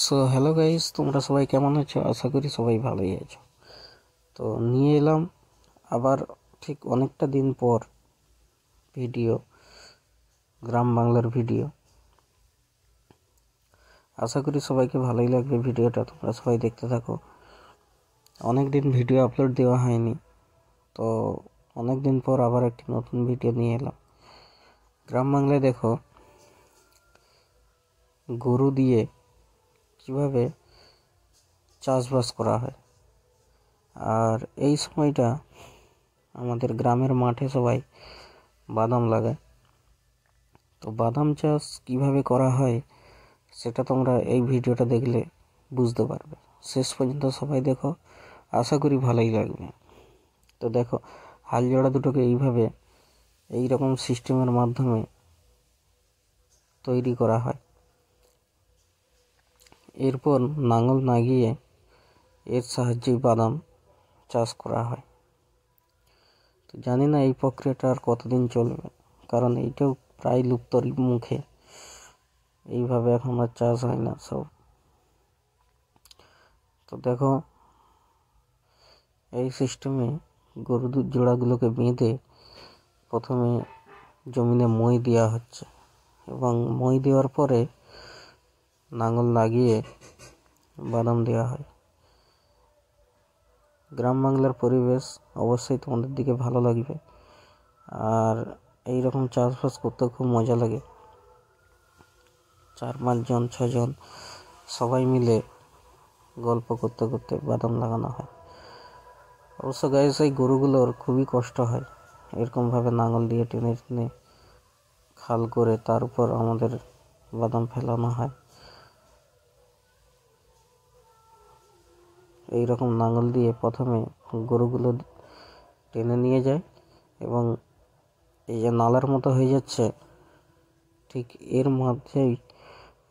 So hello guys, তোমরা সবাই কেমন আছো? আশা করি সবাই ভালোই আছো। তো নিয়ে এলাম আবার ঠিক অনেকটা দিন পর ভিডিও, গ্রাম বাংলার ভিডিও। আশা করি সবাইকে ভালোই লাগবে ভিডিওটা, তোমরা সবাই দেখতে থাকো। অনেক দিন ভিডিও আপলোড দেওয়া হয়নি, তো অনেক দিন পর আবার একটি নতুন ভিডিও নিয়ে এলাম। গ্রাম বাংলায় দেখো গরু দিয়ে কিভাবে চাষবাস করা হয়। আর এই সময়টা আমাদের গ্রামের মাঠে সবাই বাদাম লাগায়। তো বাদাম চাষ কিভাবে করা হয় সেটা তোমরা এই ভিডিওটা দেখলে বুঝতে পারবে। শেষ পর্যন্ত সবাই দেখো, আশা করি ভালোই লাগবে। তো দেখো, হাল জোড়া দুটোকে এই রকম সিস্টেমের মাধ্যমে তৈরি করা হয়। এরপর লাঙল লাগিয়ে এর সাহায্যে বাদাম চাষ করা হয়। তো জানি না এই প্রক্রিয়াটা আর কতদিন চলবে, কারণ এইটাও প্রায় লুপ্তর মুখে। এইভাবে এখন আর চাষ হয় না সব। তো দেখো, এই সিস্টেমে গরু জোড়াগুলোকে বেঁধে প্রথমে জমিনে মই দেওয়া হচ্ছে, এবং মই দেওয়ার পরে লাঙল লাগিয়ে বাদাম দেওয়া হয়। গ্রাম বাংলার পরিবেশ অবশ্যই তোমাদের দিকে ভালো লাগবে, আর এই রকম চাষবাস করতে খুব মজা লাগে। 4-5 জন 6 জন সবাই মিলে গল্প করতে করতে বাদাম লাগানো হয়। অবশ্য গাইস, এই গরুগুলোর খুবই কষ্ট হয় এরকমভাবে লাঙল দিয়ে টেনে টেনে খাল করে তার উপর আমাদের বাদাম ফেলানো হয়। এইরকম লাঙল দিয়ে প্রথমে গরুগুলো টেনে নিয়ে যায়, এবং এই যে নালার মতো হয়ে যাচ্ছে, ঠিক এর মধ্যেই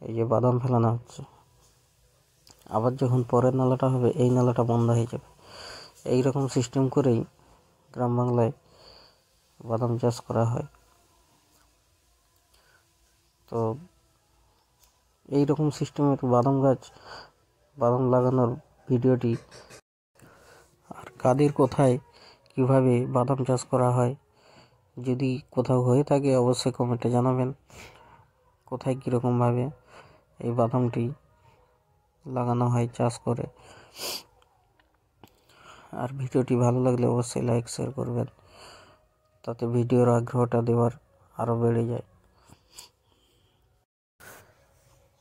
এই যে বাদাম ফেলানো হচ্ছে। আবার যখন পরের নালাটা হবে, এই নালাটা বন্ধ হয়ে যাবে। এইরকম সিস্টেম করেই গ্রাম বাংলায় বাদাম চাষ করা হয়। তো এইরকম সিস্টেমের বাদাম লাগানোর ভিডিওটি আর কাদের কোথায় কিভাবে বাদাম চাষ করা হয়, যদি কোথাও হয়ে থাকে অবশ্যই কমেন্টে জানাবেন কোথায় কীরকমভাবে এই বাদামটি লাগানো হয় চাষ করে। আর ভিডিওটি ভালো লাগলে অবশ্যই লাইক শেয়ার করবেন, তাতে ভিডিওর আগ্রহটা দেওয়ার আরও বেড়ে যায়।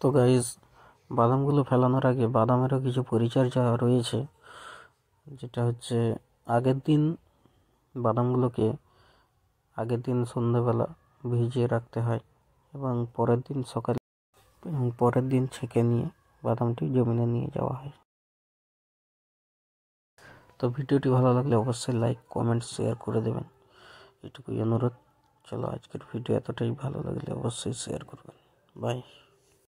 তো গাইজ, বাদামগুলো ফেলানোর আগে বাদামেরও কিছু পরিচর্যা রয়েছে, যেটা হচ্ছে বাদামগুলোকে আগের দিন সন্ধ্যাবেলা ভিজিয়ে রাখতে হয়, এবং পরের দিন ছেঁকে নিয়ে বাদামটি জমিনে নিয়ে যাওয়া হয়। তো ভিডিওটি ভালো লাগলে অবশ্যই লাইক কমেন্ট শেয়ার করে দেবেন, এটুকুই অনুরোধ। চলো, আজকের ভিডিও এতটাই। ভালো লাগলে অবশ্যই শেয়ার করবেন। বাই।